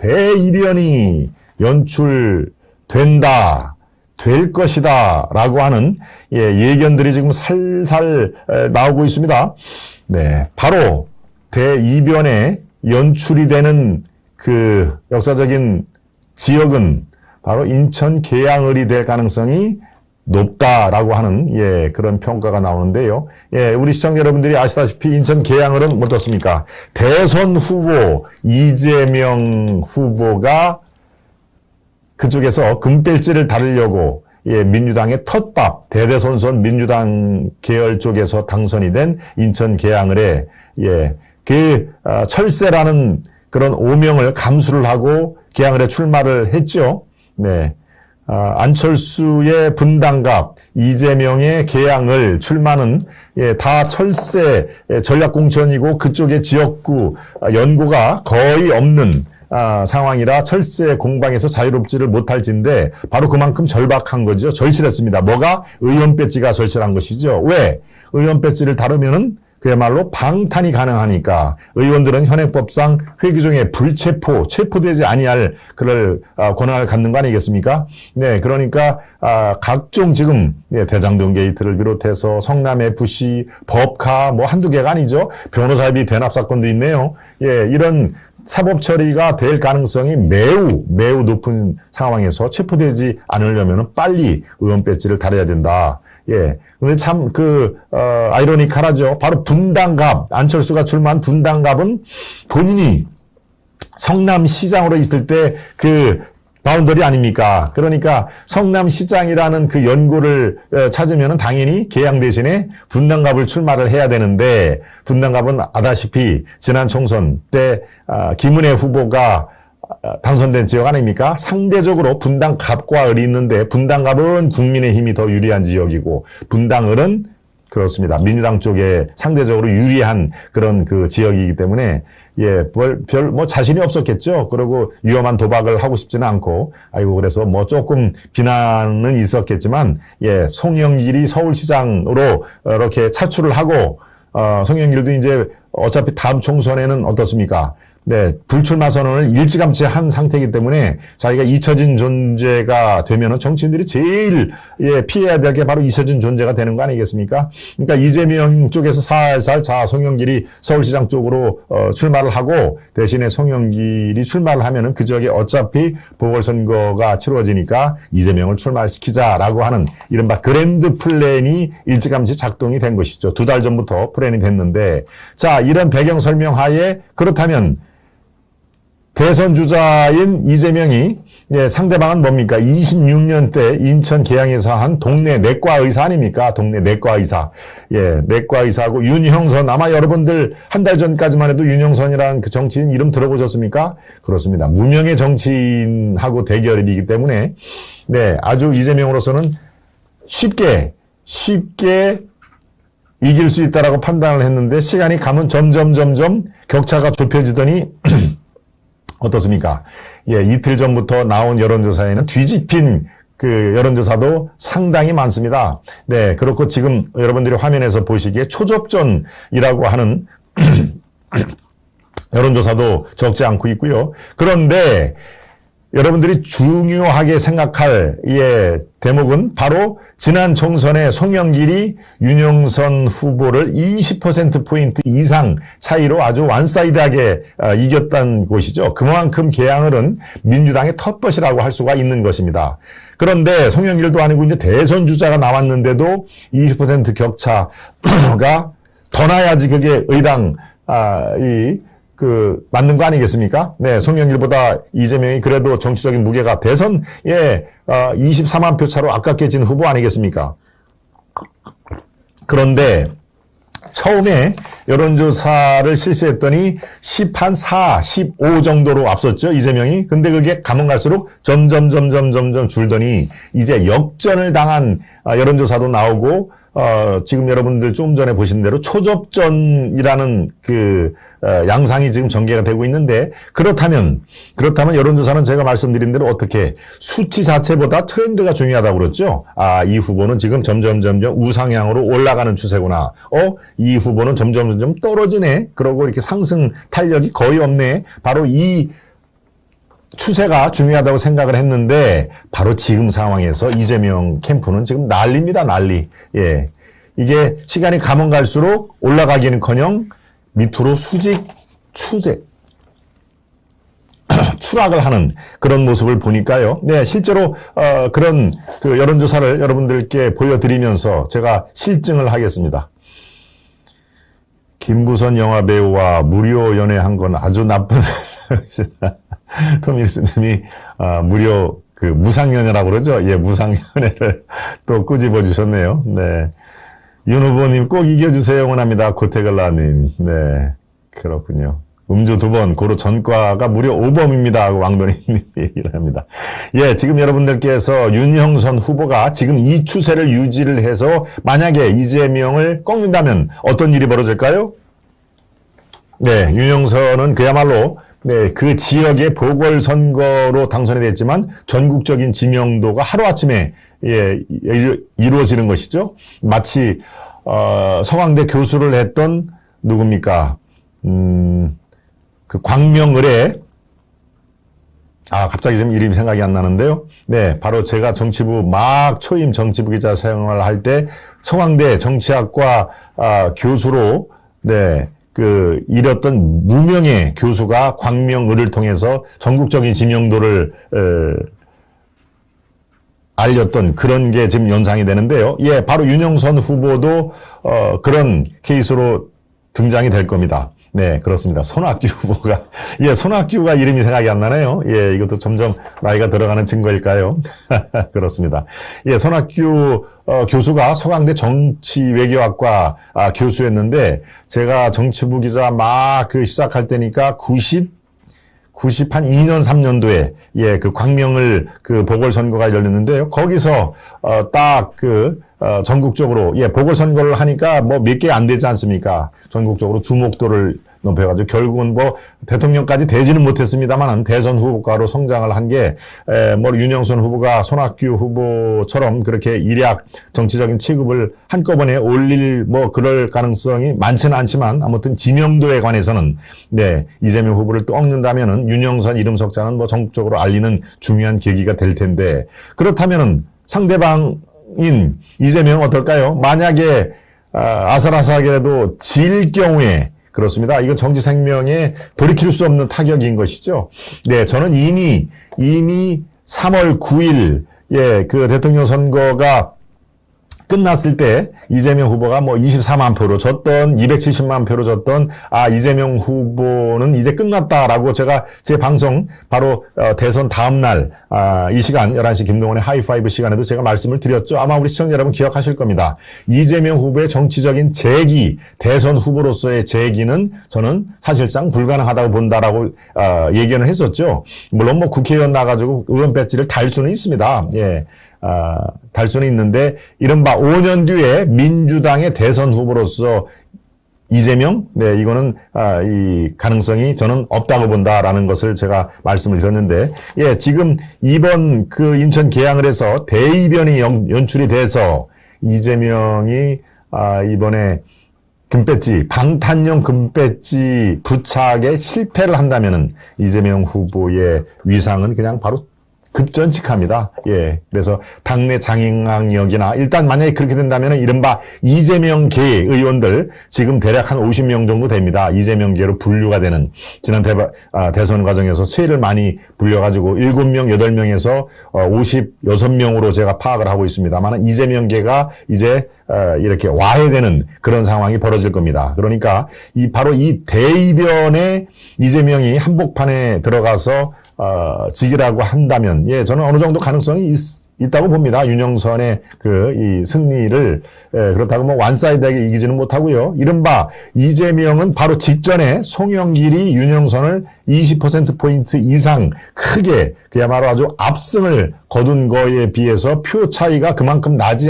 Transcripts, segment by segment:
대이변이 연출된다, 될 것이다 라고 하는 예견들이 지금 살살 나오고 있습니다. 네, 바로 대이변에 연출이 되는 그 역사적인 지역은 바로 인천 계양을이 될 가능성이 높다라고 하는 그런 평가가 나오는데요. 우리 시청자 여러분들이 아시다시피 인천 계양을은 어떻습니까? 대선 후보 이재명 후보가 그쪽에서 금배지를 달으려고 민주당의 텃밥, 대대손손 민주당 계열 쪽에서 당선이 된 인천 계양을에 철새라는 그런 오명을 감수를 하고 계양을에 출마를 했죠. 네. 안철수의 분당갑, 이재명의 계양을 출마는 다 철새 전략공천이고 그쪽의 지역구 연고가 거의 없는 상황이라 철새 공방에서 자유롭지를 못할진데 바로 그만큼 절박한 거죠. 절실했습니다. 뭐가? 의원 배지가 절실한 것이죠. 왜? 의원 배지를 다루면은 그야말로 방탄이 가능하니까 의원들은 현행법상 회기 중에 불체포, 체포되지 아니할 그럴 권한을 갖는 거 아니겠습니까? 네, 그러니까 각종 지금 대장동 게이트를 비롯해서 성남 FC, 법카 뭐 한두 개가 아니죠. 변호사비 대납 사건도 있네요. 이런 사법 처리가 될 가능성이 매우 높은 상황에서 체포되지 않으려면 빨리 의원 배지를 달아야 된다. 근데 참, 아이러니컬하죠. 바로 분당갑, 안철수가 출마한 분당갑은 본인이 성남시장으로 있을 때 바운더리 아닙니까? 그러니까 성남시장이라는 그 연고를 찾으면 당연히 계양 대신에 분당갑을 출마를 해야 되는데, 분당갑은 아다시피 지난 총선 때, 김은혜 후보가 당선된 지역 아닙니까? 상대적으로 분당갑과 을이 있는데 분당갑은 국민의힘이 더 유리한 지역이고 분당을은 그렇습니다. 민주당 쪽에 상대적으로 유리한 그런 그 지역이기 때문에 자신이 없었겠죠. 그리고 위험한 도박을 하고 싶지는 않고 그래서 조금 비난은 있었겠지만 송영길이 서울시장으로 이렇게 차출을 하고 송영길도 이제 어차피 다음 총선에는 어떻습니까? 네, 불출마 선언을 일찌감치 한 상태이기 때문에 자기가 잊혀진 존재가 되면은 정치인들이 제일 피해야 될 게 바로 잊혀진 존재가 되는 거 아니겠습니까? 그러니까 이재명 쪽에서 살살 송영길이 서울시장 쪽으로 출마를 하고 대신에 송영길이 출마를 하면은 그 지역에 어차피 보궐선거가 치루어지니까 이재명을 출마시키자라고 하는 이른바 그랜드 플랜이 일찌감치 작동이 된 것이죠. 2달 전부터 플랜이 됐는데 자, 이런 배경 설명하에 그렇다면 대선 주자인 이재명이 상대방은 뭡니까? 26년 때 인천 계양에서 한 동네 내과 의사 아닙니까? 동네 내과 의사. 내과 의사하고 윤형선. 아마 여러분들 한 달 전까지만 해도 윤형선이라는 그 정치인 이름 들어보셨습니까? 그렇습니다. 무명의 정치인하고 대결이기 때문에 아주 이재명으로서는 쉽게 이길 수 있다라고 판단을 했는데 시간이 가면 점점 격차가 좁혀지더니 어떻습니까? 이틀 전부터 나온 여론조사에는 뒤집힌 그 여론조사도 상당히 많습니다. 네, 그렇고 지금 여러분들이 화면에서 보시기에 초접전이라고 하는 여론조사도 적지 않고 있고요. 그런데 여러분들이 중요하게 생각할 대목은 바로 지난 총선에 송영길이 윤영선 후보를 20%포인트 이상 차이로 아주 완사이드하게 이겼다는 곳이죠. 그만큼 계양을은 민주당의 텃밭이라고 할 수가 있는 것입니다. 그런데 송영길도 아니고 이제 대선 주자가 나왔는데도 20% 격차가 더 나야지 그게 의당 맞는 거 아니겠습니까? 네, 송영길보다 이재명이 그래도 정치적인 무게가 대선에 24만 표 차로 아깝게 진 후보 아니겠습니까? 그런데 처음에 여론조사를 실시했더니 14, 15 정도로 앞섰죠, 이재명이. 근데 그게 가면 갈수록 점점 줄더니 이제 역전을 당한 여론조사도 나오고 지금 여러분들 좀 전에 보신 대로 초접전이라는 양상이 지금 전개가 되고 있는데 그렇다면 여론조사는 제가 말씀드린 대로 어떻게 수치 자체보다 트렌드가 중요하다고 그랬죠. 이 후보는 지금 점점 우상향으로 올라가는 추세구나. 이 후보는 점점 떨어지네. 그러고 이렇게 상승 탄력이 거의 없네. 바로 이 추세가 중요하다고 생각을 했는데 바로 지금 상황에서 이재명 캠프는 지금 난리입니다. 난리. 예. 이게 시간이 가면 갈수록 올라가기는커녕 밑으로 추락을 하는 그런 모습을 보니까요. 네, 실제로 그런 그 여론조사를 여러분들께 보여드리면서 제가 실증을 하겠습니다. 김부선 영화배우와 무료 연애한 건 아주 나쁜 토미스님이 무료 그 무상연애라고 그러죠. 예, 무상연애를 또 꾸집어 주셨네요. 네, 윤 후보님 꼭 이겨주세요. 응원합니다. 고태글라님. 네, 그렇군요. 음주 2번, 고로 전과가 무려 5범입니다. 하고 왕돈이님 얘기를 합니다. 예, 지금 여러분들께서 윤영선 후보가 지금 이 추세를 유지를 해서 만약에 이재명을 꺾는다면 어떤 일이 벌어질까요? 네, 윤영선은 그야말로 네, 그 지역의 보궐선거로 당선이 됐지만 전국적인 지명도가 하루아침에 예, 이루어지는 것이죠. 마치 서강대 교수를 했던 누굽니까? 그 광명을에 갑자기 지금 이름이 생각이 안 나는데요. 네, 바로 제가 정치부 막 초임 정치부 기자 생활할 때 서강대 정치학과 교수로 네, 그 일했던 무명의 교수가 광명을을 통해서 전국적인 지명도를 알렸던 그런 게 지금 연상이 되는데요. 예, 바로 윤영선 후보도 그런 케이스로 등장이 될 겁니다. 네, 그렇습니다. 손학규 후보가, 예, 손학규가 이름이 생각이 안 나네요. 예, 이것도 점점 나이가 들어가는 증거일까요? 그렇습니다. 예, 손학규 교수가 서강대 정치외교학과 교수였는데, 제가 정치부 기자 막 시작할 때니까 92년, 3년도에, 예, 그 광명을 그 보궐선거가 열렸는데요. 거기서, 전국적으로, 예, 보궐선거를 하니까 뭐 몇 개 안 되지 않습니까? 전국적으로 주목도를 높여가지고 결국은 뭐 대통령까지 되지는 못했습니다만 대선 후보가로 성장을 한 게, 윤영선 후보가 손학규 후보처럼 그렇게 일약 정치적인 취급을 한꺼번에 올릴 그럴 가능성이 많지는 않지만 아무튼 지명도에 관해서는 네, 이재명 후보를 또 꺾는다면은 윤영선 이름 석자는 전국적으로 알리는 중요한 계기가 될 텐데 그렇다면은 상대방인 이재명은 어떨까요? 만약에 아슬아슬하게라도 질 경우에 그렇습니다. 이거 정치 생명에 돌이킬 수 없는 타격인 것이죠. 네, 저는 이미 3월 9일 예, 그 대통령 선거가 끝났을 때 이재명 후보가 24만 표로 졌던 270만 표로 졌던 이재명 후보는 이제 끝났다라고 제가 제 방송 바로 대선 다음 날 이 시간 11시 김동원의 하이파이브 시간에도 제가 말씀을 드렸죠. 아마 우리 시청자 여러분 기억하실 겁니다. 이재명 후보의 정치적인 재기, 대선 후보로서의 재기는 저는 사실상 불가능하다고 본다라고 예견을 했었죠. 물론 국회의원 나가지고 의원 배지를 달 수는 있습니다. 예. 달 수는 있는데 이른바 5년 뒤에 민주당의 대선 후보로서 이재명, 네, 이거는 이 가능성이 저는 없다고 본다라는 것을 제가 말씀을 드렸는데, 예, 지금 이번 그 인천 개항을 해서 대이변이 연출이 돼서 이재명이 이번에 금배지, 방탄용 금배지 부착에 실패를 한다면은 이재명 후보의 위상은 그냥 바로 급전직합니다. 예. 그래서 당내 장악력이나 일단 만약에 그렇게 된다면 이른바 이재명계 의원들 지금 대략 한 50명 정도 됩니다. 이재명계로 분류가 되는 지난 대선 과정에서 쇠를 많이 불려가지고 7명, 8명에서 56명으로 제가 파악을 하고 있습니다만 이재명계가 이제 이렇게 와해되는 그런 상황이 벌어질 겁니다. 그러니까 바로 이 대이변에 이재명이 한복판에 들어가서 직이라고 한다면, 예, 저는 어느 정도 가능성이 있다고 봅니다. 윤영선의 이 승리를, 그렇다고 완사이드하게 이기지는 못하고요. 이른바 이재명은 바로 직전에 송영길이 윤영선을 20%포인트 이상 크게 그야말로 아주 압승을 거둔 거에 비해서 표 차이가 그만큼 나지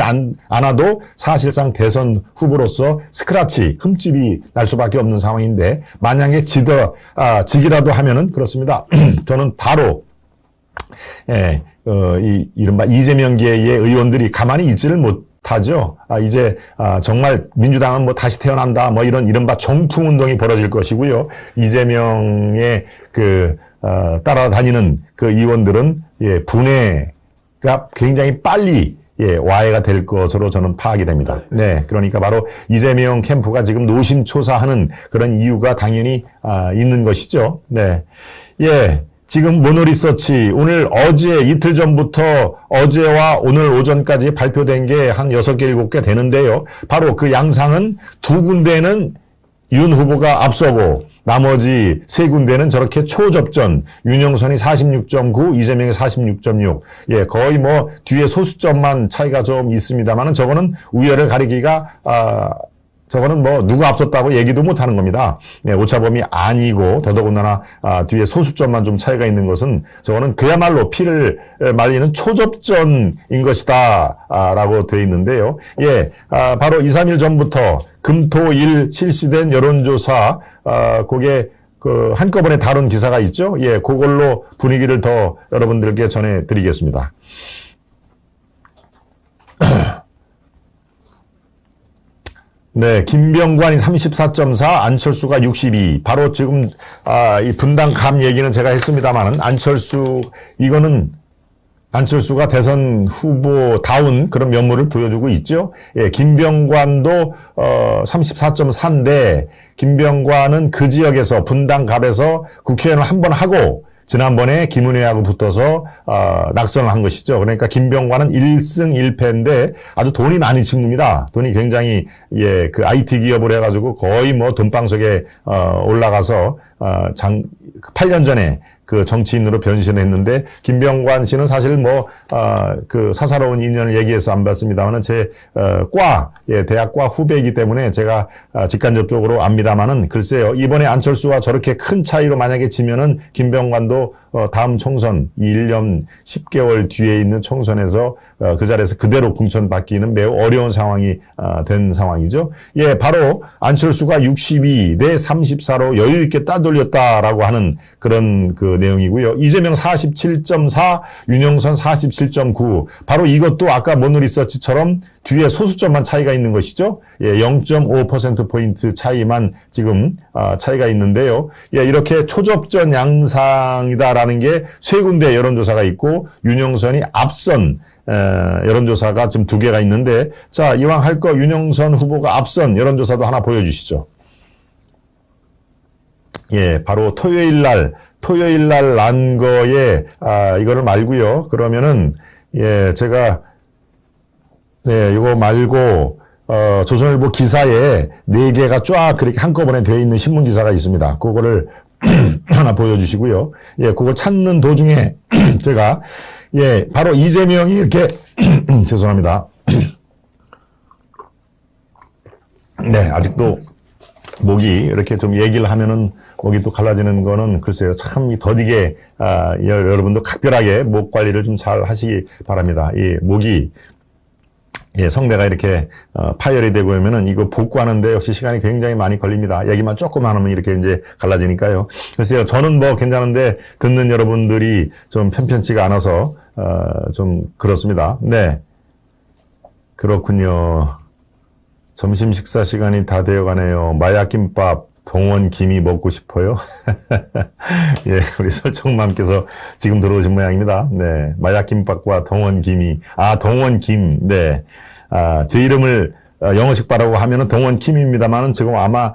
않아도 사실상 대선 후보로서 스크래치, 흠집이 날 수밖에 없는 상황인데 만약에 지기라도 하면은 그렇습니다. 저는 바로, 예, 이른바 이재명계의 의원들이 가만히 있지를 못하죠. 이제, 정말 민주당은 다시 태어난다, 이런 이른바 정풍운동이 벌어질 것이고요. 이재명의 따라다니는 그 의원들은 예, 분해가 굉장히 빨리 예, 와해가 될 것으로 저는 파악이 됩니다. 네, 그러니까 바로 이재명 캠프가 지금 노심초사하는 그런 이유가 당연히 있는 것이죠. 네, 예. 지금 모노리서치 오늘 어제 이틀 전부터 어제와 오늘 오전까지 발표된 게 한 6개, 7개 되는데요. 바로 그 양상은 두 군데는 윤 후보가 앞서고 나머지 세 군데는 저렇게 초접전, 윤영선이 46.9, 이재명이 46.6. 예, 거의 뭐 뒤에 소수점만 차이가 좀 있습니다만은 저거는 우열을 가리기가 저거는 뭐 누가 앞섰다고 얘기도 못 하는 겁니다. 네, 오차범위 아니고 더더군다나 뒤에 소수점만 좀 차이가 있는 것은 저거는 그야말로 피를 말리는 초접전인 것이다 라고 되어 있는데요. 예, 바로 2, 3일 전부터 금토일 실시된 여론조사 그게 그 한꺼번에 다룬 기사가 있죠. 예, 그걸로 분위기를 더 여러분들께 전해드리겠습니다. 네, 김병관이 34.4, 안철수가 62. 바로 지금 이 분당감 얘기는 제가 했습니다만은 이거는 안철수가 대선 후보다운 그런 면모를 보여주고 있죠. 예, 김병관도 34.4인데 김병관은 그 지역에서 분당갑에서 국회의원을 한 번 하고 지난번에 김은혜하고 붙어서 낙선을 한 것이죠. 그러니까 김병관은 1승 1패인데 아주 돈이 많이 친구입니다. 돈이 굉장히 예, 그 IT 기업을 해가지고 거의 뭐 돈방석에 올라가서 8년 전에 그 정치인으로 변신했는데 김병관 씨는 사실 뭐 그 사사로운 인연을 얘기해서 안 봤습니다만은 제 예, 대학과 후배이기 때문에 제가 직간접적으로 압니다만은 글쎄요, 이번에 안철수와 저렇게 큰 차이로 만약에 지면은 김병관도 다음 총선 1년 10개월 뒤에 있는 총선에서 그 자리에서 그대로 공천받기는 매우 어려운 상황이 된 상황이죠. 예, 바로 안철수가 62 대 34로 여유 있게 따돌렸다라고 하는 그런 그 내용이고요. 이재명 47.4, 윤영선 47.9. 바로 이것도 아까 모노리서치처럼 뒤에 소수점만 차이가 있는 것이죠. 예, 0.5%포인트 차이만 지금 차이가 있는데요. 예, 이렇게 초접전 양상이다라는 게 세 군데 여론조사가 있고 윤영선이 앞선 여론조사가 지금 2개가 있는데, 자, 이왕 할 거 윤영선 후보가 앞선 여론조사도 하나 보여주시죠. 예, 바로 토요일 날 난 거에, 이거를 말고요. 그러면은, 예, 제가, 네, 이거 말고, 조선일보 기사에 4개가 쫙 그렇게 한꺼번에 되어 있는 신문 기사가 있습니다. 그거를 하나 보여주시고요. 예, 그걸 찾는 도중에 제가, 예, 바로 이재명이 이렇게, 죄송합니다. 네, 아직도 목이 이렇게 좀 얘기를 하면은 목이 또 갈라지는 거는 글쎄요, 참 더디게, 여러분도 각별하게 목 관리를 좀 잘 하시기 바랍니다. 이 목이, 예, 성대가 이렇게, 파열이 되고 오면은 이거 복구하는데 역시 시간이 굉장히 많이 걸립니다. 얘기만 조금만 하면 이렇게 이제 갈라지니까요. 글쎄요, 저는 뭐 괜찮은데 듣는 여러분들이 좀 편편치가 않아서, 좀 그렇습니다. 네. 그렇군요. 점심 식사 시간이 다 되어 가네요. 마약김밥, 동원김이 먹고 싶어요. 예, 우리 설정맘께서 지금 들어오신 모양입니다. 네. 마약김밥과 동원김이, 동원김, 네. 제 이름을 영어식 바라고 하면은 동원킴입니다만은 지금 아마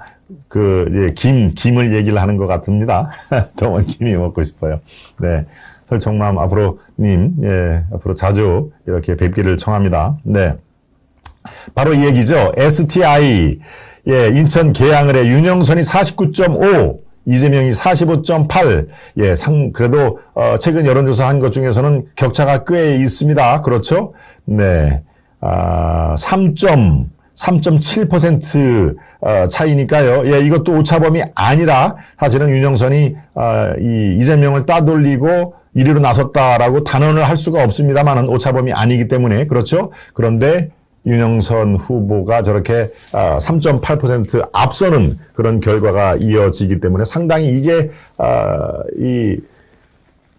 예, 김을 얘기를 하는 것 같습니다. 동원김이 먹고 싶어요. 네. 설정맘 앞으로님, 예, 앞으로 자주 이렇게 뵙기를 청합니다. 네. 바로 이 얘기죠. STI. 예, 인천 계양을에 윤영선이 49.5, 이재명이 45.8. 예, 그래도, 최근 여론조사 한 것 중에서는 격차가 꽤 있습니다. 그렇죠? 네. 3.7% 차이니까요. 예, 이것도 오차범위 아니라 사실은 윤영선이, 이재명을 따돌리고 1위로 나섰다라고 단언을 할 수가 없습니다만은 오차범위 아니기 때문에 그렇죠. 그런데 윤영선 후보가 저렇게 3.8% 앞서는 그런 결과가 이어지기 때문에 상당히 이게 이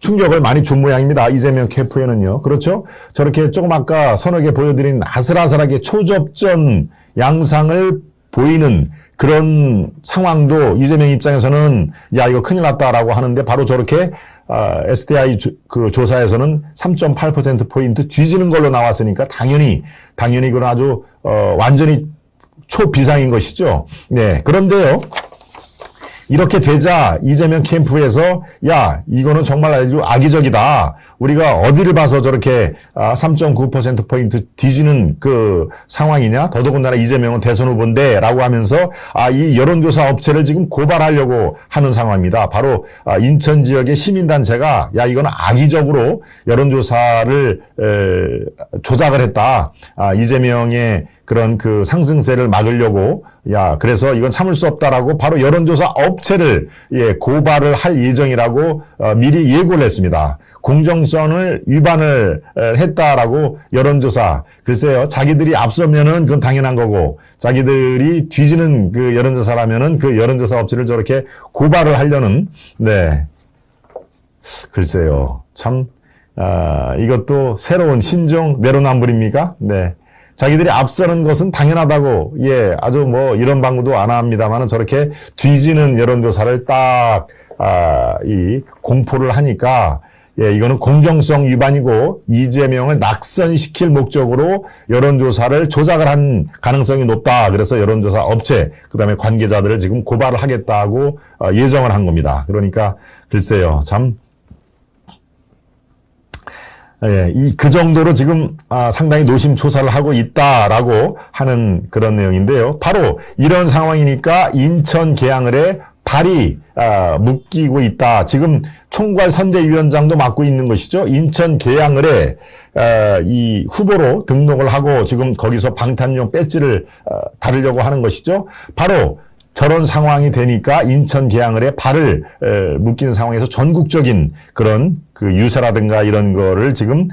충격을 많이 준 모양입니다. 이재명 캠프에는요. 그렇죠? 저렇게 조금 아까 서너 개 보여드린 아슬아슬하게 초접전 양상을 보이는 그런 상황도 이재명 입장에서는 야 이거 큰일 났다라고 하는데 바로 저렇게 STI 그 조사에서는 3.8%포인트 뒤지는 걸로 나왔으니까 당연히 그건 아주 완전히 초비상인 것이죠. 네. 그런데요. 이렇게 되자 이재명 캠프에서 야 이거는 정말 아주 악의적이다. 우리가 어디를 봐서 저렇게 3.9%포인트 뒤지는 그 상황이냐. 더더군다나 이재명은 대선 후보인데 라고 하면서 이 여론조사 업체를 지금 고발하려고 하는 상황입니다. 바로 인천 지역의 시민단체가 야 이거는 악의적으로 여론조사를 조작을 했다. 이재명의 그런 그 상승세를 막으려고 그래서 이건 참을 수 없다라고 바로 여론조사 업체를 고발을 할 예정이라고 미리 예고를 했습니다. 공정성을 위반을 했다라고 여론조사. 글쎄요. 자기들이 앞서면은 그건 당연한 거고 자기들이 뒤지는 그 여론조사라면은 그 여론조사 업체를 저렇게 고발을 하려는 네. 글쎄요. 참 이것도 새로운 신종 내로남불입니까? 네. 자기들이 앞서는 것은 당연하다고, 아주 뭐 이런 방구도 안 합니다만은 저렇게 뒤지는 여론조사를 딱, 공포를 하니까, 이거는 공정성 위반이고 이재명을 낙선시킬 목적으로 여론조사를 조작을 한 가능성이 높다. 그래서 여론조사 업체, 그 다음에 관계자들을 지금 고발을 하겠다고 예정을 한 겁니다. 그러니까 글쎄요, 참. 그 정도로 지금 상당히 노심초사를 하고 있다라고 하는 그런 내용인데요. 바로 이런 상황이니까 인천 계양을에 발이 묶이고 있다. 지금 총괄 선대위원장도 맡고 있는 것이죠. 인천 계양을에 이 후보로 등록을 하고 지금 거기서 방탄용 배지를 달으려고 하는 것이죠. 바로 저런 상황이 되니까 인천 계양을에 발을 묶이는 상황에서 전국적인 그런 그 유세라든가 이런 거를 지금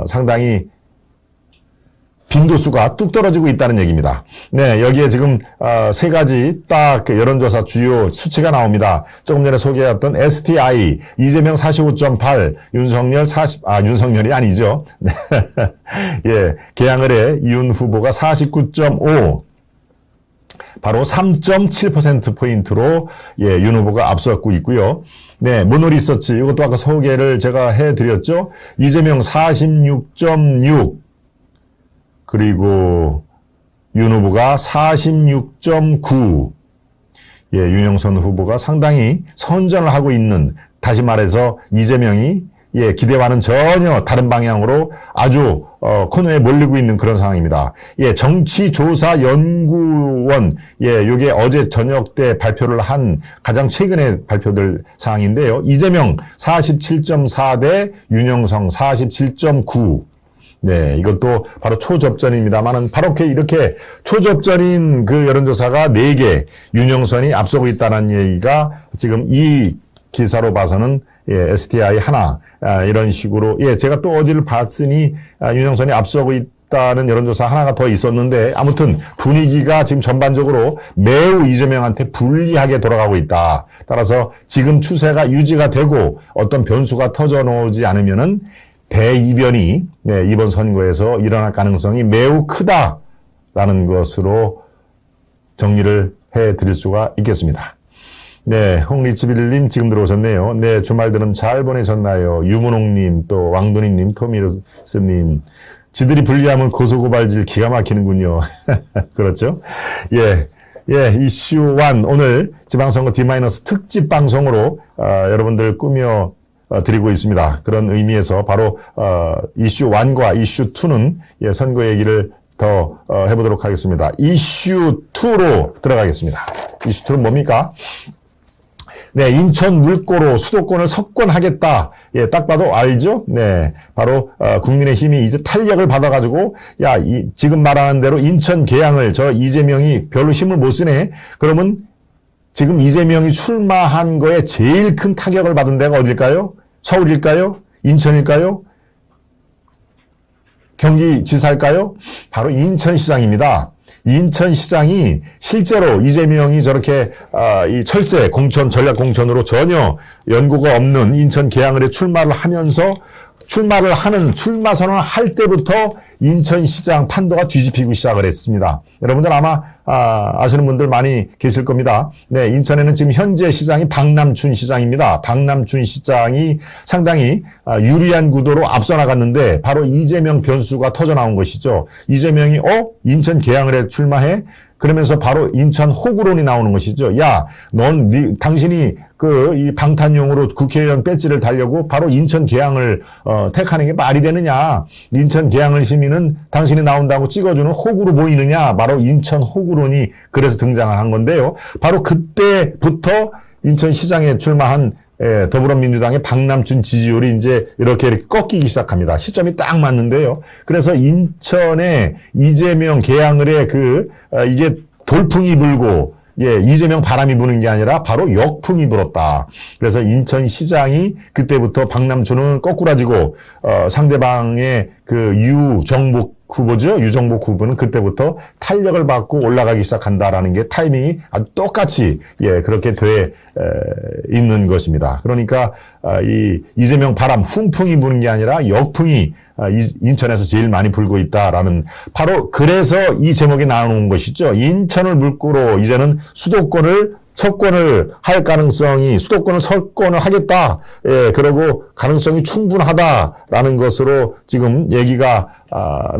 상당히 빈도수가 뚝 떨어지고 있다는 얘기입니다. 네, 여기에 지금 세 가지 딱 여론조사 주요 수치가 나옵니다. 조금 전에 소개했던 STI 이재명 45.8, 윤석열 윤석열이 아니죠. 계양을에 윤 후보가 49.5. 바로 3.7%포인트로 윤 후보가 앞서고 있고요. 네, 모노리서치 이것도 아까 소개를 제가 해드렸죠. 이재명 46.6 그리고 윤 후보가 46.9 윤영선 후보가 상당히 선전을 하고 있는 다시 말해서 이재명이 기대와는 전혀 다른 방향으로 아주 코너에 몰리고 있는 그런 상황입니다. 정치조사연구원 요게 어제 저녁 때 발표를 한 가장 최근에 발표될 사항인데요. 이재명 47.4 대 윤영성 47.9. 네, 이것도 바로 초접전입니다만은 바로 이렇게 초접전인 그 여론조사가 4개 윤영선이 앞서고 있다는 얘기가 지금 이 기사로 봐서는 STI 하나 이런 식으로 제가 또 어디를 봤으니 윤영선이 앞서고 있다는 여론조사 하나가 더 있었는데 아무튼 분위기가 지금 전반적으로 매우 이재명한테 불리하게 돌아가고 있다. 따라서 지금 추세가 유지가 되고 어떤 변수가 터져나오지 않으면은 대이변이 이번 선거에서 일어날 가능성이 매우 크다라는 것으로 정리를 해드릴 수가 있겠습니다. 네, 홍리치빌님 지금 들어오셨네요. 네, 주말들은 잘 보내셨나요? 유문홍님, 또 왕돈이님, 토미로스님. 지들이 불리하면 고소고발질 기가 막히는군요. 그렇죠? 이슈 1 오늘 지방선거 D- 특집 방송으로 여러분들 꾸며 드리고 있습니다. 그런 의미에서 바로 이슈 1과 이슈 2는 선거 얘기를 더 해보도록 하겠습니다. 이슈 2로 들어가겠습니다. 이슈 2는 뭡니까? 네, 인천 물꼬로 수도권을 석권하겠다. 딱 봐도 알죠? 네, 바로 국민의힘이 이제 탄력을 받아가지고 지금 말하는 대로 인천 계양을 저 이재명이 별로 힘을 못 쓰네. 그러면 지금 이재명이 출마한 거에 제일 큰 타격을 받은 데가 어딜까요? 서울일까요? 인천일까요? 경기지사일까요? 바로 인천시장입니다. 인천시장이 실제로 이재명이 저렇게 이 철새 공천 전략 공천으로 전혀 연고가 없는 인천 계양을에 출마를 하면서 출마 선언을 할 때부터 인천시장 판도가 뒤집히고 시작을 했습니다. 여러분들 아마 아시는 분들 많이 계실 겁니다. 네, 인천에는 지금 현재 시장이 박남춘 시장입니다. 박남춘 시장이 상당히 유리한 구도로 앞서 나갔는데 바로 이재명 변수가 터져 나온 것이죠. 이재명이 인천 계양을에 출마해? 그러면서 바로 인천 호구론이 나오는 것이죠. 야, 당신이 이 방탄용으로 국회의원 배지를 달려고 바로 인천 계양을 택하는 게 말이 되느냐? 인천 계양을 시민은 당신이 나온다고 찍어주는 호구로 보이느냐? 바로 인천 호구론이 그래서 등장을 한 건데요. 바로 그때부터 인천시장에 출마한 더불어민주당의 박남춘 지지율이 이제 이렇게 꺾이기 시작합니다. 시점이 딱 맞는데요. 그래서 인천에 이재명 계양을에 이게 돌풍이 불고 이재명 바람이 부는 게 아니라 바로 역풍이 불었다. 그래서 인천시장이 그때부터 박남춘은 거꾸라지고 상대방의 유정복 후보죠. 유정복 후보는 그때부터 탄력을 받고 올라가기 시작한다라는 게 타이밍이 아주 똑같이 그렇게 돼 있는 것입니다. 그러니까 이재명 바람 훈풍이 부는 게 아니라 역풍이 인천에서 제일 많이 불고 있다라는 바로 그래서 이 제목이 나오는 것이죠. 인천을 물꼬로 이제는 수도권을 석권을 할 가능성이 수도권을 석권을 하겠다. 그리고 가능성이 충분하다라는 것으로 지금 얘기가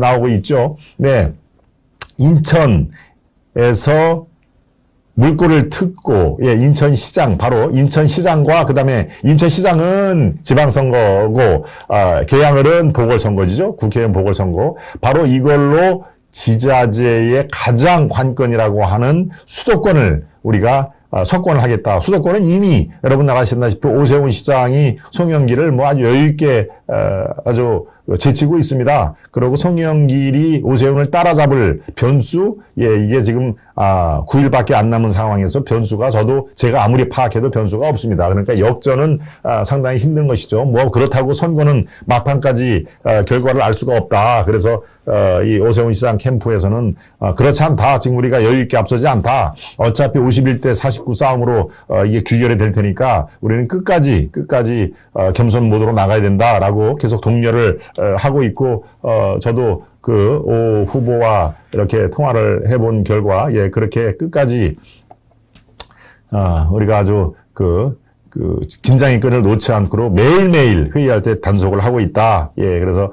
나오고 있죠. 네, 인천에서 물꼬를 트고 인천시장 바로 인천시장과 그다음에 인천시장은 지방선거고 계양을은 보궐선거지죠. 국회의원 보궐선거. 바로 이걸로 지자체의 가장 관건이라고 하는 수도권을 우리가 석권을 하겠다. 수도권은 이미 여러분 아시다시피 오세훈 시장이 송영길을 아주 여유있게 아주 제치고 있습니다. 그리고 송영길이 오세훈을 따라잡을 변수, 이게 지금 9일밖에 안 남은 상황에서 변수가 제가 아무리 파악해도 변수가 없습니다. 그러니까 역전은 상당히 힘든 것이죠. 그렇다고 선거는 막판까지 결과를 알 수가 없다. 그래서 이 오세훈 시장 캠프에서는 그렇지 않다. 지금 우리가 여유있게 앞서지 않다. 어차피 51대 49 싸움으로 이게 규결이 될 테니까 우리는 끝까지 겸손 모드로 나가야 된다라고 계속 독려를 하고 있고 저도 오 후보와 이렇게 통화를 해본 결과 그렇게 끝까지 우리가 아주 긴장의 끈을 놓지 않고 매일매일 회의할 때 단속을 하고 있다. 그래서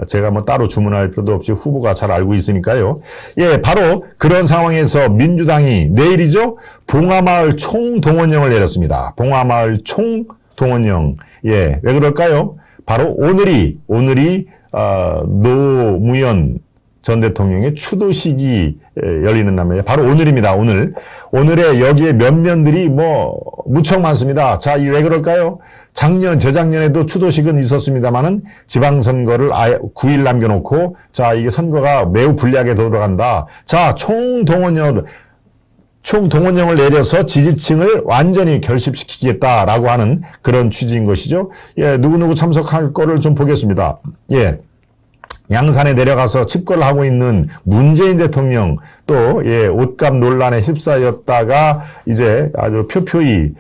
제가 따로 주문할 필요도 없이 후보가 잘 알고 있으니까요. 바로 그런 상황에서 민주당이 내일이죠. 봉하마을 총동원령을 내렸습니다. 봉하마을 총동원령. 왜 그럴까요? 바로 오늘이 노무현 전 대통령의 추도식이 열리는 날입니다. 바로 오늘입니다. 오늘에 여기에 면면들이 무척 많습니다. 자, 왜 그럴까요? 재작년에도 추도식은 있었습니다만은 지방선거를 9일 남겨놓고 이게 선거가 매우 불리하게 돌아간다. 자, 총동원령을 내려서 지지층을 완전히 결집시키겠다라고 하는 그런 취지인 것이죠. 누구누구 참석할 거를 좀 보겠습니다. 양산에 내려가서 집거를 하고 있는 문재인 대통령 또 옷값 논란에 휩싸였다가 이제 아주 표표히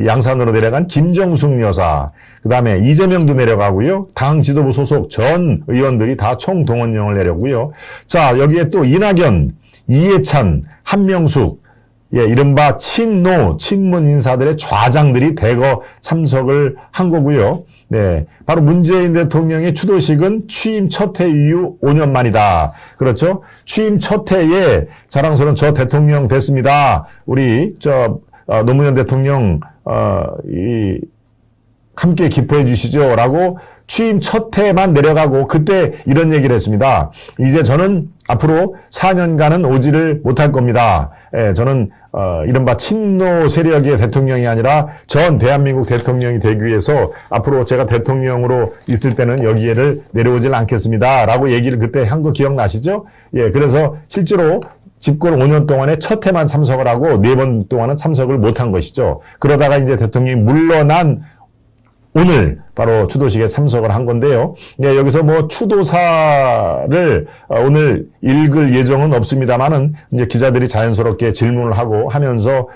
양산으로 내려간 김정숙 여사, 그다음에 이재명도 내려가고요. 당 지도부 소속 전 의원들이 다 총동원령을 내렸고요. 자, 여기에 또 이낙연, 이해찬, 한명숙, 이른바 친문 인사들의 좌장들이 대거 참석을 한 거고요. 바로 문재인 대통령의 추도식은 취임 첫 해 이후 5년 만이다. 그렇죠? 취임 첫 해에 자랑스러운 저 대통령 됐습니다. 우리 노무현 대통령 함께 기뻐해 주시죠. 라고 취임 첫 해만 내려가고 그때 이런 얘기를 했습니다. 이제 저는 앞으로 4년간은 오지를 못할 겁니다. 저는 이른바 친노 세력의 대통령이 아니라 전 대한민국 대통령이 되기 위해서 앞으로 제가 대통령으로 있을 때는 여기에를 내려오질 않겠습니다. 라고 얘기를 그때 한 거 기억나시죠? 그래서 실제로 집권 5년 동안에 첫 해만 참석을 하고 4번 동안은 참석을 못한 것이죠. 그러다가 이제 대통령이 물러난 오늘 바로 추도식에 참석을 한 건데요. 여기서 추도사를 오늘 읽을 예정은 없습니다만은 이제 기자들이 자연스럽게 질문을 하고 하면서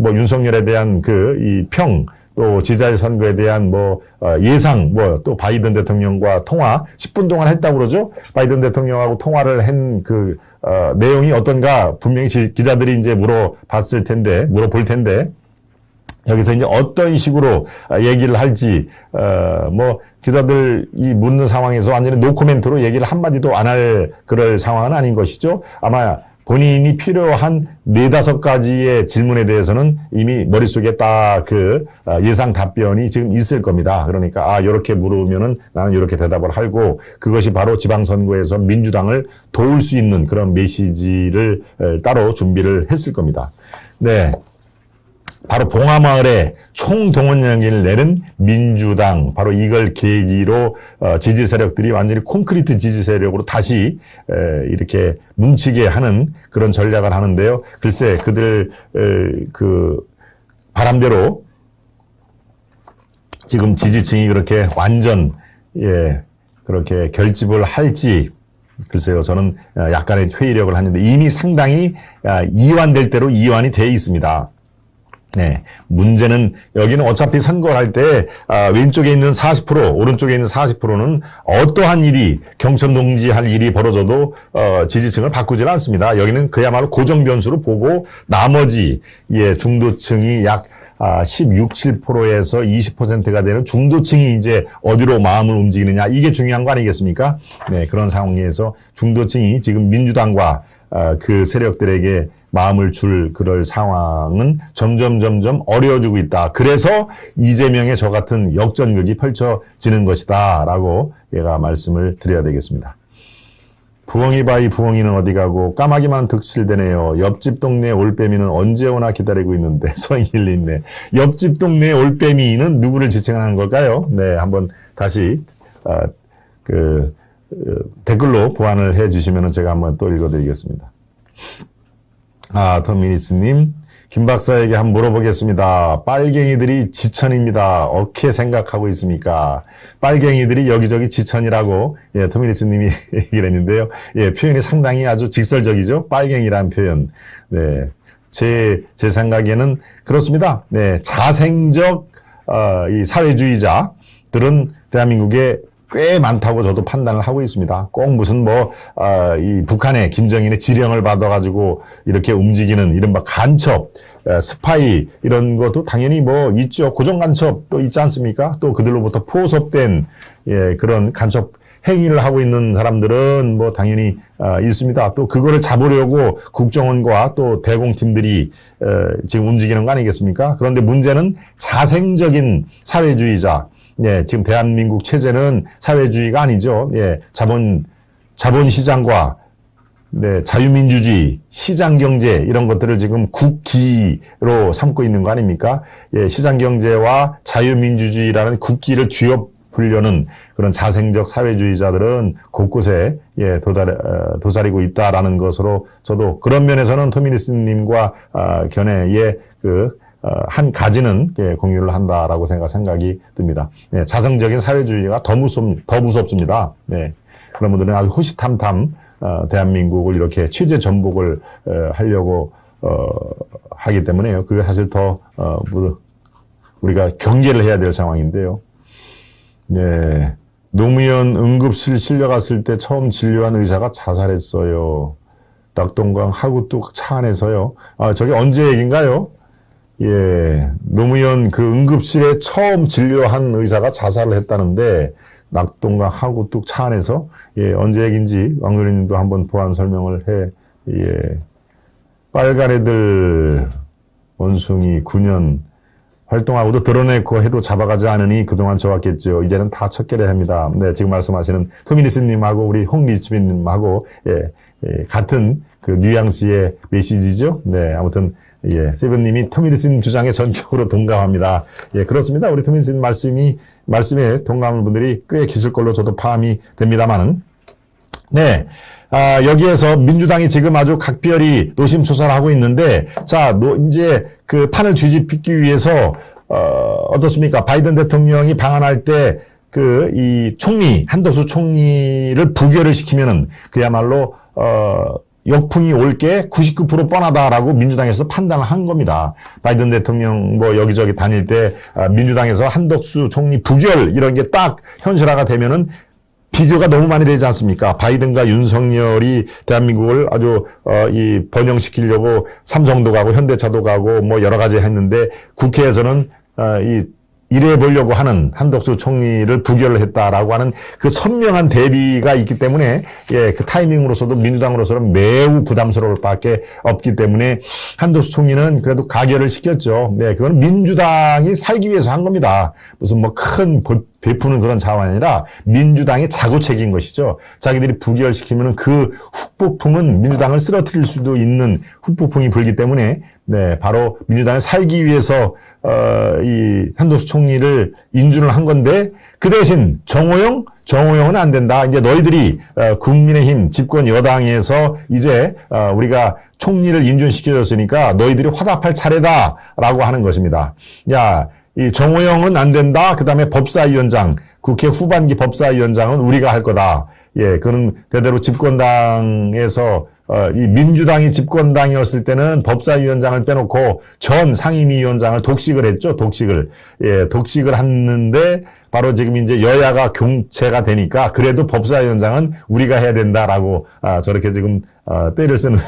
윤석열에 대한 이 평, 또 지자체 선거에 대한 예상, 또 바이든 대통령과 통화 10분 동안 했다고 그러죠. 바이든 대통령하고 통화를 한 내용이 어떤가 분명히 기자들이 이제 물어볼 텐데, 여기서 이제 어떤 식으로 얘기를 할지, 기자들이 묻는 상황에서 완전히 노코멘트로 얘기를 한마디도 안 할 그럴 상황은 아닌 것이죠. 아마 본인이 필요한 4-5가지의 질문에 대해서는 이미 머릿속에 딱 예상 답변이 지금 있을 겁니다. 그러니까, 이렇게 물으면은 나는 이렇게 대답을 하고, 그것이 바로 지방선거에서 민주당을 도울 수 있는 그런 메시지를 따로 준비를 했을 겁니다. 네. 바로 봉하마을에 총동원령을 내는 민주당, 바로 이걸 계기로 지지 세력들이 완전히 콘크리트 지지 세력으로 다시 이렇게 뭉치게 하는 그런 전략을 하는데요. 글쎄 그들 바람대로 지금 지지층이 그렇게 완전 그렇게 결집을 할지, 글쎄요, 저는 약간의 회의력을 하는데 이미 상당히 이완될 대로 이완이 돼 있습니다. 네. 문제는 여기는 어차피 선거를 할 때 왼쪽에 있는 40%, 오른쪽에 있는 40%는 어떠한 일이 경천동지할 일이 벌어져도 지지층을 바꾸질 않습니다. 여기는 그야말로 고정 변수로 보고 나머지 중도층이 약 16, 7%에서 20%가 되는 중도층이 이제 어디로 마음을 움직이느냐, 이게 중요한 거 아니겠습니까? 네, 그런 상황에서 중도층이 지금 민주당과 그 세력들에게 마음을 줄 그럴 상황은 점점 어려워지고 있다. 그래서 이재명의 저 같은 역전극이 펼쳐지는 것이다 라고 얘가 말씀을 드려야 되겠습니다. 부엉이 바이 부엉이는 어디 가고 까마귀만 득실되네요. 옆집 동네 올빼미는 언제 오나 기다리고 있는데. 서잉일리네. 옆집 동네 올빼미는 누구를 지칭하는 걸까요? 네, 한번 다시 댓글로 보완을 해주시면 제가 한번 또 읽어드리겠습니다. 터미니스님, 김 박사에게 한번 물어보겠습니다. 빨갱이들이 지천입니다. 어떻게 생각하고 있습니까? 빨갱이들이 여기저기 지천이라고, 터미니스님이 얘기를 했는데요. 표현이 상당히 아주 직설적이죠? 빨갱이라는 표현. 네. 제 생각에는 그렇습니다. 네. 자생적, 이 사회주의자들은 대한민국에 꽤 많다고 저도 판단을 하고 있습니다. 꼭 무슨 이 북한의 김정인의 지령을 받아가지고 이렇게 움직이는 이른바 간첩, 스파이 이런 것도 당연히 있죠. 고정 간첩도 있지 않습니까? 또 그들로부터 포섭된 그런 간첩 행위를 하고 있는 사람들은 당연히 있습니다. 또 그거를 잡으려고 국정원과 또 대공팀들이 지금 움직이는 거 아니겠습니까? 그런데 문제는 자생적인 사회주의자. 네, 지금 대한민국 체제는 사회주의가 아니죠. 자본시장과 자유민주주의, 시장경제 이런 것들을 지금 국기로 삼고 있는 거 아닙니까? 시장경제와 자유민주주의라는 국기를 뒤엎으려는 그런 자생적 사회주의자들은 곳곳에 도사리고 있다라는 것으로 저도 그런 면에서는 토미니스님과 견해의 한 가지는 공유를 한다라고 생각이 듭니다. 네, 자성적인 사회주의가 더 무섭습니다. 네, 그런 분들은 아주 호시탐탐 대한민국을 이렇게 취재 전복을 하려고 하기 때문에요. 그게 사실 더 우리가 경계를 해야 될 상황인데요. 네, 노무현 응급실 실려갔을 때 처음 진료한 의사가 자살했어요. 낙동강 하구뚝 차 안에서요. 저게 언제 얘기인가요? 노무현 응급실에 처음 진료한 의사가 자살을 했다는데, 낙동강 하구뚝 차 안에서, 언제 얘기인지 왕조리님도 한번 보완 설명을 빨간 애들 원숭이 9년 활동하고도 드러내고 해도 잡아가지 않으니 그동안 좋았겠죠. 이제는 다 척결해야 합니다. 네, 지금 말씀하시는 토미니스님하고 우리 홍리치빈님하고, 같은 뉘앙스의 메시지죠. 네, 아무튼, 세븐님이 토미니스님 주장에 전격으로 동감합니다. 그렇습니다. 우리 토미니스님 말씀에 동감하는 분들이 꽤 계실 걸로 저도 파악이 됩니다만은. 네. 여기에서 민주당이 지금 아주 각별히 노심초사를 하고 있는데, 이제 판을 뒤집기 위해서, 어떻습니까? 바이든 대통령이 방한할 때, 한덕수 총리를 부결을 시키면은, 그야말로, 역풍이 올 게 99% 뻔하다라고 민주당에서도 판단을 한 겁니다. 바이든 대통령 여기저기 다닐 때 민주당에서 한덕수 총리 부결 이런 게 딱 현실화가 되면은 비교가 너무 많이 되지 않습니까? 바이든과 윤석열이 대한민국을 아주 이 번영시키려고 삼성도 가고 현대차도 가고 뭐 여러 가지 했는데 국회에서는 일해 보려고 하는 한덕수 총리를 부결을 했다라고 하는 그 선명한 대비가 있기 때문에 그 타이밍으로서도 민주당으로서는 매우 부담스러울 밖에 없기 때문에 한덕수 총리는 그래도 가결을 시켰죠. 네, 그건 민주당이 살기 위해서 한 겁니다. 무슨 뭐 큰 베푸는 그런 자원이 아니라 민주당의 자구책인 것이죠. 자기들이 부결시키면 그 후폭풍은 민주당을 쓰러뜨릴 수도 있는 후폭풍이 불기 때문에 네, 바로 민주당을 살기 위해서 이 한덕수 총리를 인준을 한 건데 그 대신 정호영은 안 된다. 이제 너희들이 국민의힘 집권 여당에서 이제 우리가 총리를 인준시켜줬으니까 너희들이 화답할 차례다라고 하는 것입니다. 야, 이 정호영은 안 된다. 그다음에 법사위원장, 국회 후반기 법사위원장은 우리가 할 거다. 예, 그는 대대로 집권당에서 이 민주당이 집권당이었을 때는 법사위원장을 빼놓고 전 상임위원장을 독식을 했죠. 독식을 했는데 바로 지금 이제 여야가 교체가 되니까 그래도 법사위원장은 우리가 해야 된다라고 저렇게 지금 때를 쓰는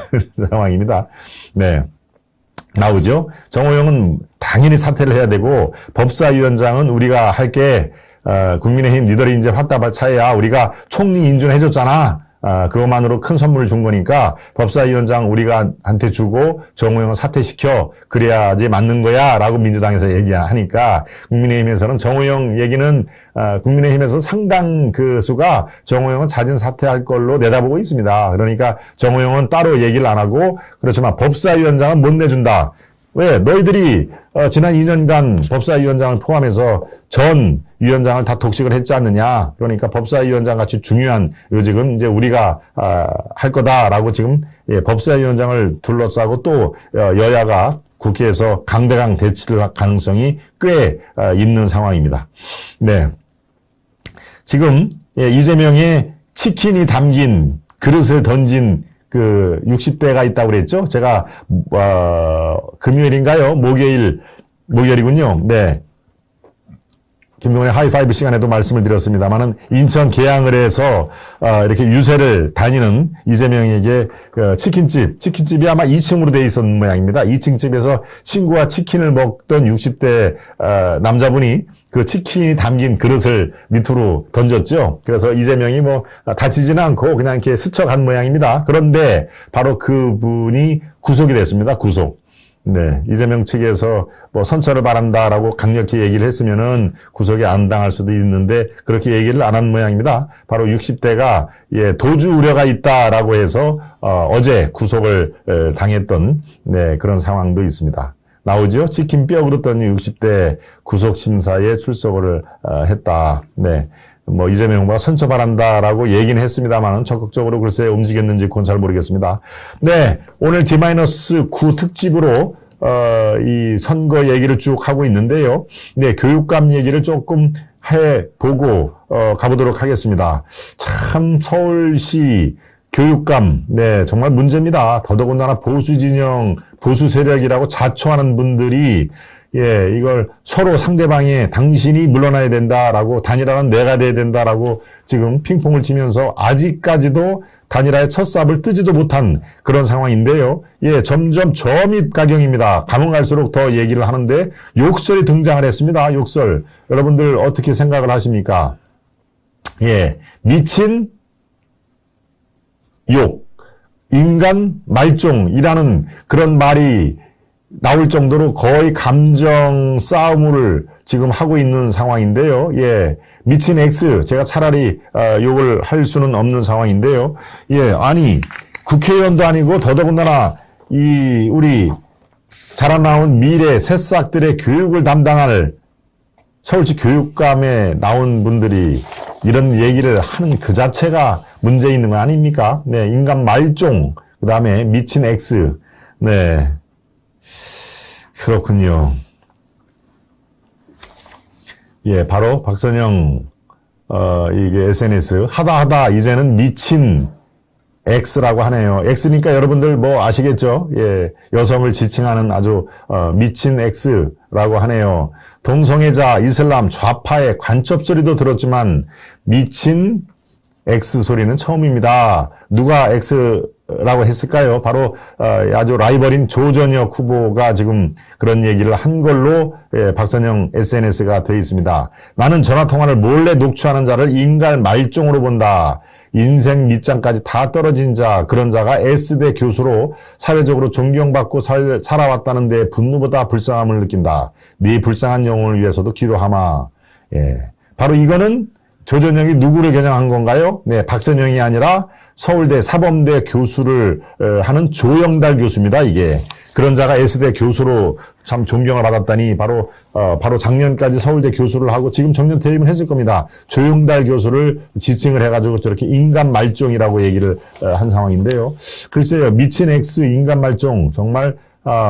상황입니다. 네. 나오죠. 정호영은 당연히 사퇴를 해야 되고 법사위원장은 우리가 할게. 국민의힘 니들이 이제 화답할 차이야. 우리가 총리 인준해줬잖아. 그것만으로 큰 선물을 준 거니까 법사위원장 우리가 한테 주고 정호영은 사퇴시켜. 그래야지 맞는 거야. 라고 민주당에서 얘기하니까 국민의힘에서는 정호영 얘기는 국민의힘에서 상당 그 수가 정호영은 자진 사퇴할 걸로 내다보고 있습니다. 그러니까 정호영은 따로 얘기를 안 하고 그렇지만 법사위원장은 못 내준다. 왜? 너희들이 지난 2년간 법사위원장을 포함해서 전 위원장을 다 독식을 했지 않느냐. 그러니까 법사위원장 같이 중요한 요직은 이제 우리가 할 거다라고 지금 법사위원장을 둘러싸고 또 여야가 국회에서 강대강 대치를 할 가능성이 꽤 있는 상황입니다. 네, 지금 이재명의 치킨이 담긴 그릇을 던진 그 60대가 있다고 그랬죠? 제가 금요일인가요? 목요일이군요. 네. 김동훈의 하이파이브 시간에도 말씀을 드렸습니다만은 인천 계양을에서 이렇게 유세를 다니는 이재명에게 치킨집이 아마 2층으로 돼 있었는 모양입니다. 2층 집에서 친구와 치킨을 먹던 60대 남자분이 그 치킨이 담긴 그릇을 밑으로 던졌죠. 그래서 이재명이 뭐 다치지는 않고 그냥 이렇게 스쳐간 모양입니다. 그런데 바로 그분이 구속이 됐습니다. 구속. 네, 이재명 측에서 뭐 선처를 바란다라고 강력히 얘기를 했으면은 구속이 안 당할 수도 있는데 그렇게 얘기를 안 한 모양입니다. 바로 60대가 도주 우려가 있다라고 해서 어제 구속을 당했던 그런 상황도 있습니다. 나오죠? 치킨 뼈 그릇던 60대 구속 심사에 출석을 했다. 네. 뭐 이재명 후보가 선처 바란다라고 얘기는 했습니다만은 적극적으로 글쎄 움직였는지 그건 잘 모르겠습니다. 네, 오늘 D-9 특집으로 이 선거 얘기를 쭉 하고 있는데요. 네, 교육감 얘기를 조금 해보고 가보도록 하겠습니다. 참 서울시 교육감, 네, 정말 문제입니다. 더더군다나 보수 진영, 보수 세력이라고 자초하는 분들이 이걸 서로 상대방의 당신이 물러나야 된다라고 단일화는 내가 돼야 된다라고 지금 핑퐁을 치면서 아직까지도 단일화의 첫 삽을 뜨지도 못한 그런 상황인데요. 점점 저입가경입니다. 가면 갈수록 더 얘기를 하는데 욕설이 등장을 했습니다. 욕설. 여러분들 어떻게 생각을 하십니까? 미친 욕, 인간 말종이라는 그런 말이 나올 정도로 거의 감정 싸움을 지금 하고 있는 상황인데요. 미친 X, 제가 차라리 욕을 할 수는 없는 상황인데요. 아니 국회의원도 아니고 더더군다나 우리 자라나온 미래 새싹들의 교육을 담당할 서울시 교육감에 나온 분들이 이런 얘기를 하는 그 자체가 문제 있는 거 아닙니까? 네, 인간 말종, 그 다음에 미친 X, 네. 그렇군요. 바로 박선영 이게 SNS 하다 이제는 미친 X라고 하네요. X니까 여러분들 뭐 아시겠죠? 여성을 지칭하는 아주 미친 X라고 하네요. 동성애자, 이슬람, 좌파의 관첩 소리도 들었지만 미친 X 소리는 처음입니다. 누가 X라고 했을까요? 바로 아주 라이벌인 조전혁 후보가 지금 그런 얘기를 한 걸로 박선영 SNS가 되어 있습니다. 나는 전화통화를 몰래 녹취하는 자를 인간 말종으로 본다. 인생 밑장까지 다 떨어진 자, 그런 자가 S대 교수로 사회적으로 존경받고 살아왔다는 데 분노보다 불쌍함을 느낀다. 네 불쌍한 영혼을 위해서도 기도하마. 예. 바로 이거는 조전혁이 누구를 겨냥한 건가요? 네, 박선영이 아니라 서울대 사범대 교수를 하는 조영달 교수입니다, 이게. 그런 자가 S대 교수로 참 존경을 받았다니 바로 작년까지 서울대 교수를 하고 지금 정년 퇴임을 했을 겁니다. 조영달 교수를 지칭을 해가지고 저렇게 인간 말종이라고 얘기를 한 상황인데요. 글쎄요, 미친 X 인간 말종, 정말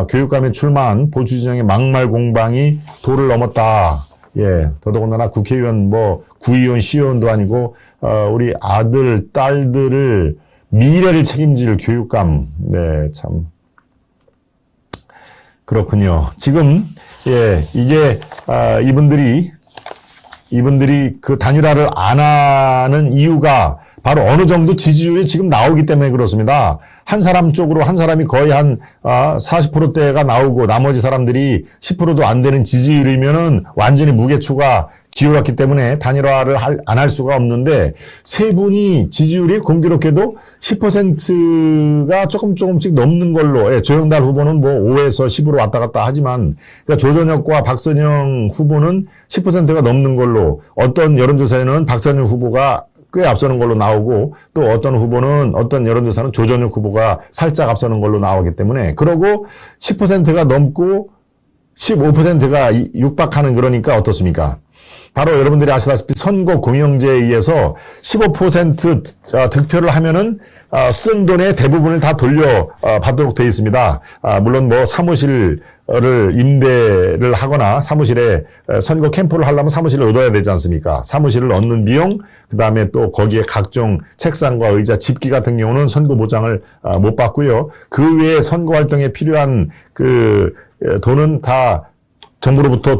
교육감에 출마한 보수 진영의 막말 공방이 도를 넘었다. 예, 더더군다나 국회의원, 구의원, 시의원도 아니고, 우리 아들, 딸들을, 미래를 책임질 교육감, 네, 참. 그렇군요. 지금, 예, 이게, 이분들이 그 단일화를 안 하는 이유가 바로 어느 정도 지지율이 지금 나오기 때문에 그렇습니다. 한 사람 쪽으로 한 사람이 거의 한 40%대가 나오고 나머지 사람들이 10%도 안 되는 지지율이면은 완전히 무게추가 기울었기 때문에 단일화를 안 할 수가 없는데 세 분이 지지율이 공교롭게도 10%가 조금씩 넘는 걸로, 예, 조영달 후보는 5에서 10으로 왔다 갔다 하지만, 그러니까 조전혁과 박선영 후보는 10%가 넘는 걸로, 어떤 여론조사에는 박선영 후보가 꽤 앞서는 걸로 나오고, 또 어떤 여론조사는 조전혁 후보가 살짝 앞서는 걸로 나오기 때문에, 그러고 10%가 넘고 15%가 육박하는, 그러니까 어떻습니까? 바로 여러분들이 아시다시피 선거 공영제에 의해서 15% 득표를 하면은 쓴 돈의 대부분을 다 돌려 받도록 되어 있습니다. 물론 사무실을 임대를 하거나 사무실에 선거 캠프를 하려면 사무실을 얻어야 되지 않습니까? 사무실을 얻는 비용, 그 다음에 또 거기에 각종 책상과 의자, 집기 같은 경우는 선거 보장을 못 받고요. 그 외에 선거 활동에 필요한 그 돈은 다 정부로부터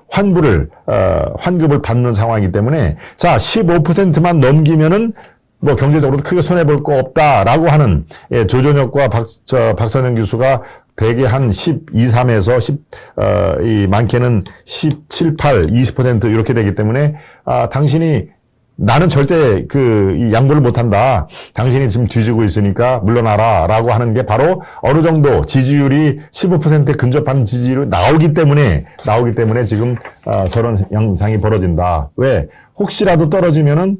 환급을 받는 상황이기 때문에, 자, 15%만 넘기면은 경제적으로도 크게 손해볼 거 없다라고 하는, 예, 조전혁과 박선영 교수가 대개 한 12, 3에서 많게는 17, 8, 20% 이렇게 되기 때문에, 당신이 나는 절대 이 양보를 못한다. 당신이 지금 뒤지고 있으니까 물러나라 라고 하는 게 바로 어느 정도 지지율이 15%에 근접하는 지지율이 나오기 때문에 지금 저런 양상이 벌어진다. 왜? 혹시라도 떨어지면은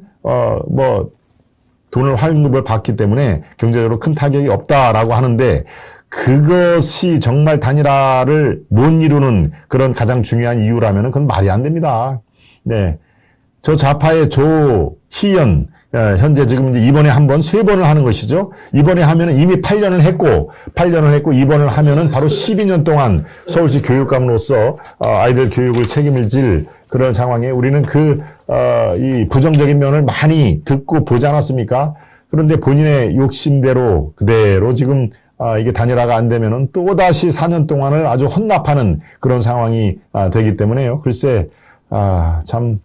돈을 환급을 받기 때문에 경제적으로 큰 타격이 없다라고 하는데, 그것이 정말 단일화를 못 이루는 그런 가장 중요한 이유라면은 그건 말이 안 됩니다. 네. 저 좌파의 조희연, 현재 지금 이제 이번에 한 번, 3번을 하는 것이죠. 이번에 하면은 이미 8년을 했고, 이번을 하면은 바로 12년 동안 서울시 교육감으로서, 아이들 교육을 책임을 질 그런 상황에 우리는 이 부정적인 면을 많이 듣고 보지 않았습니까? 그런데 본인의 욕심대로 그대로 지금, 이게 단일화가 안 되면은 또다시 4년 동안을 아주 헌납하는 그런 상황이 되기 때문에요. 글쎄, 참,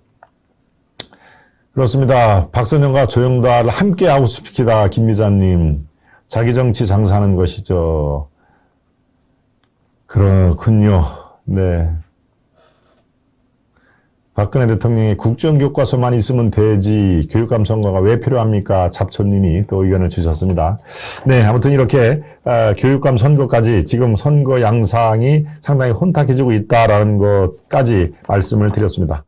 그렇습니다. 박선영과 조영달을 함께 아웃시키다, 김미자님. 자기 정치 장사하는 것이죠. 그렇군요. 네. 박근혜 대통령이 국정교과서만 있으면 되지 교육감 선거가 왜 필요합니까? 잡초님이 또 의견을 주셨습니다. 네, 아무튼 이렇게 교육감 선거까지 지금 선거 양상이 상당히 혼탁해지고 있다라는 것까지 말씀을 드렸습니다.